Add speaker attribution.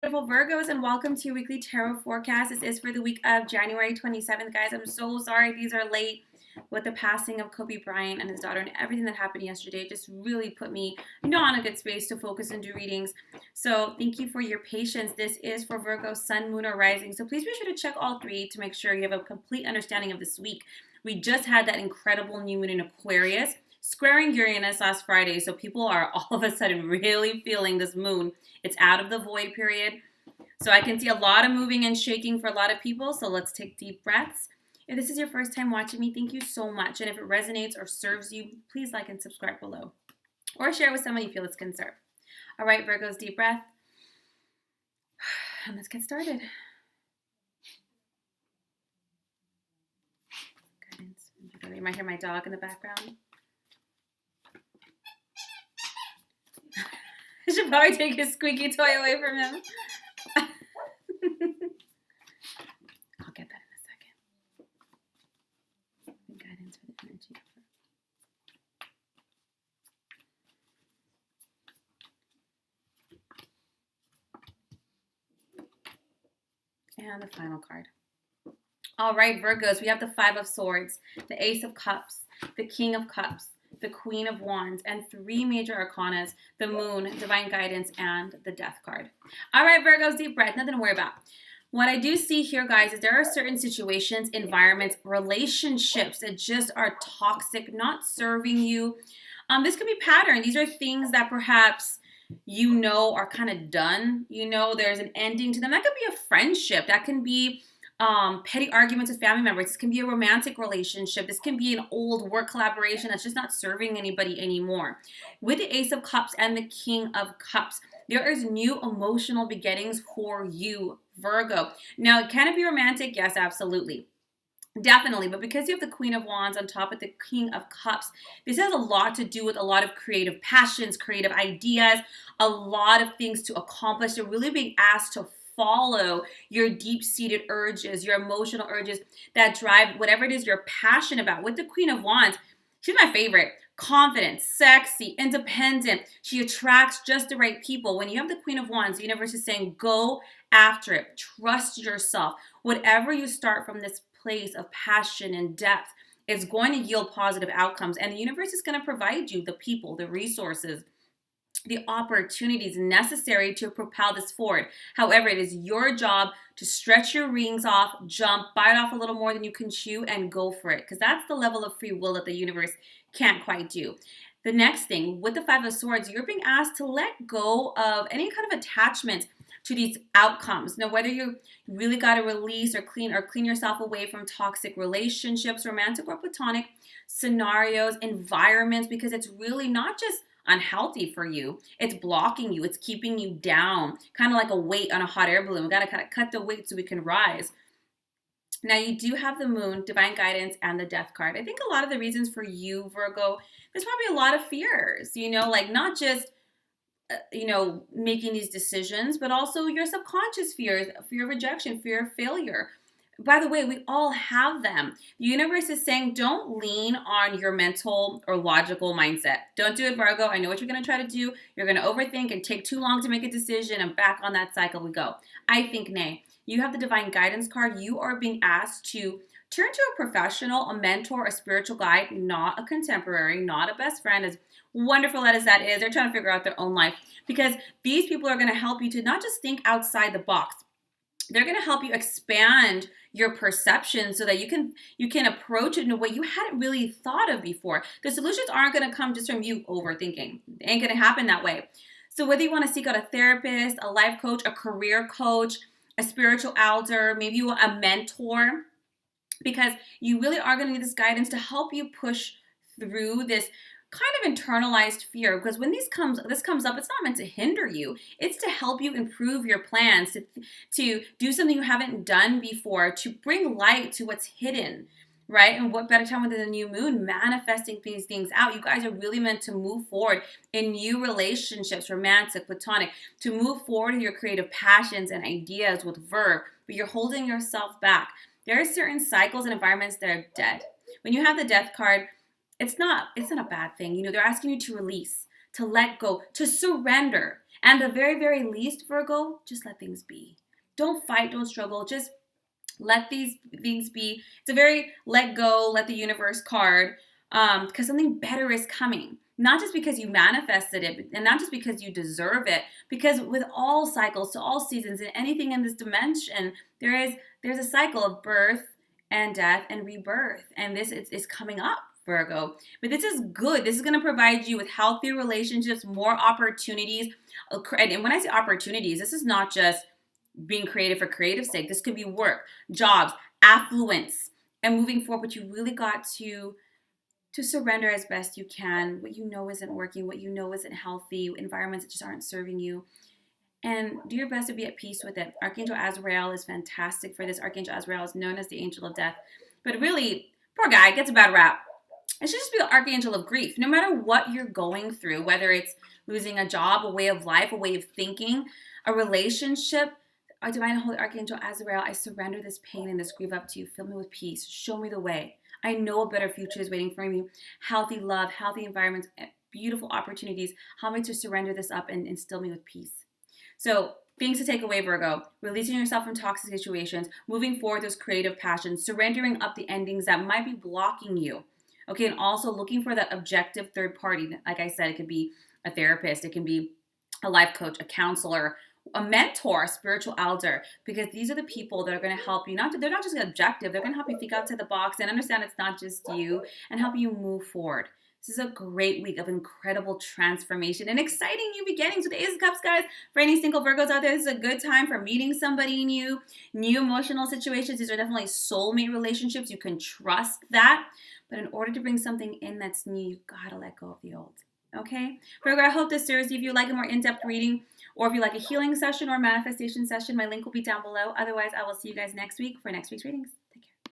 Speaker 1: Beautiful Virgos, and welcome to your weekly tarot forecast. This is for the week of January 27th, guys. I'm so sorry these are late with the passing of Kobe Bryant and his daughter and everything that happened yesterday. It just really put me not in a good space to focus and do readings. So thank you for your patience. This is for Virgo, Sun, Moon, or Rising. So please be sure to check all three to make sure you have a complete understanding of this week. We just had that incredible new moon in Aquarius, squaring Uranus last Friday. So people are all of a sudden really feeling this moon. It's out of the void period. So I can see a lot of moving and shaking for a lot of people. So let's take deep breaths. If this is your first time watching me, thank you so much. And if it resonates or serves you, please like and subscribe below. Or share with someone you feel it's concerned. All right, Virgos, deep breath. And let's get started. Guidance. You might hear my dog in the background. I should probably take his squeaky toy away from him. I'll get that in a second. Guidance for the energy. And the final card. All right, Virgos, we have the Five of Swords, the Ace of Cups, the King of Cups, the Queen of Wands, and three major arcanas, the Moon, Divine Guidance, and the Death card. All right, Virgos, deep breath, nothing to worry about. What I do see here, guys, is there are certain situations, environments, relationships that just are toxic, not serving you. This could be pattern. These are things that perhaps are kind of done. There's an ending to them. That could be a friendship. That can be petty arguments with family members. This can be a romantic relationship. This can be an old work collaboration that's just not serving anybody anymore. With the Ace of Cups and the King of Cups, there is new emotional beginnings for you, Virgo. Now, can it be romantic? Yes, absolutely. Definitely, but because you have the Queen of Wands on top of the King of Cups, this has a lot to do with a lot of creative passions, creative ideas, a lot of things to accomplish. You're really being asked to follow your deep-seated urges, your emotional urges that drive whatever it is you're passionate about. With the Queen of Wands, she's my favorite. Confident, sexy, independent. She attracts just the right people. When you have the Queen of Wands, the universe is saying, go after it. Trust yourself. Whatever you start from this place of passion and depth is going to yield positive outcomes. And the universe is going to provide you the people, the resources, the opportunities necessary to propel this forward. However, it is your job to stretch your wings off, jump, bite off a little more than you can chew, and go for it. Because that's the level of free will that the universe can't quite do. The next thing, with the Five of Swords, you're being asked to let go of any kind of attachment to these outcomes. Now, whether you really got to release or clean yourself away from toxic relationships, romantic or platonic scenarios, environments, because it's really not just unhealthy for you. It's blocking you. It's keeping you down, kind of like a weight on a hot air balloon. We got to kind of cut the weight so we can rise. Now, you do have the Moon, Divine Guidance, and the Death card. I think a lot of the reasons for you, Virgo, there's probably a lot of fears, like not just making these decisions, but also your subconscious fears, fear of rejection, fear of failure. By the way, we all have them. The universe is saying, don't lean on your mental or logical mindset. Don't do it, Virgo. I know what you're going to try to do. You're going to overthink and take too long to make a decision, and back on that cycle we go. I think nay. You have the Divine Guidance card. You are being asked to turn to a professional, a mentor, a spiritual guide, not a contemporary, not a best friend, as wonderful as that is. They're trying to figure out their own life, because these people are going to help you to not just think outside the box. They're going to help you expand your perception so that you can approach it in a way you hadn't really thought of before. The solutions aren't going to come just from you overthinking. It ain't going to happen that way. So whether you want to seek out a therapist, a life coach, a career coach, a spiritual elder, maybe you want a mentor, because you really are going to need this guidance to help you push through this kind of internalized fear. Because when this comes up, it's not meant to hinder you. It's to help you improve your plans, to do something you haven't done before, to bring light to what's hidden, right? And what better time with the new moon, manifesting these things out. You guys are really meant to move forward in new relationships, romantic, platonic, to move forward in your creative passions and ideas with verve, but you're holding yourself back. There are certain cycles and environments that are dead. When you have the Death card, it's not a bad thing. They're asking you to release, to let go, to surrender. And the very, very least, Virgo, just let things be. Don't fight, don't struggle, just let these things be. It's a very let go, let the universe card, because something better is coming. Not just because you manifested it, and not just because you deserve it, because with all cycles, to all seasons, and anything in this dimension, there's a cycle of birth and death and rebirth, and this is coming up, Virgo. But this is good. This is going to provide you with healthier relationships, more opportunities. And when I say opportunities, this is not just being creative for creative sake. This could be work, jobs, affluence, and moving forward. But you really got to surrender as best you can what you know isn't working, what you know isn't healthy, environments that just aren't serving you, and do your best to be at peace with it. Archangel Azrael is fantastic for this. Archangel Azrael is known as the angel of death, but really, poor guy gets a bad rap. It should just be the archangel of grief. No matter what you're going through, whether it's losing a job, a way of life, a way of thinking, a relationship, our divine and holy archangel Azrael, I surrender this pain and this grief up to you. Fill me with peace. Show me the way. I know a better future is waiting for me. Healthy love, healthy environments, beautiful opportunities. Help me to surrender this up and instill me with peace. So things to take away, Virgo: releasing yourself from toxic situations, moving forward those creative passions, surrendering up the endings that might be blocking you. Okay, and also looking for that objective third party. Like I said, it could be a therapist, it can be a life coach, a counselor, a mentor, a spiritual elder, because these are the people that are going to help you. They're not just objective, they're going to help you think outside the box and understand it's not just you, and help you move forward. This is a great week of incredible transformation and exciting new beginnings with the Ace of Cups, guys. For any single Virgos out there, this is a good time for meeting somebody new emotional situations. These are definitely soulmate relationships. You can trust that. But in order to bring something in that's new, you gotta let go of the old. Okay? Virgo, I hope this serves you. If you like a more in-depth reading, or if you like a healing session or manifestation session, my link will be down below. Otherwise, I will see you guys next week for next week's readings.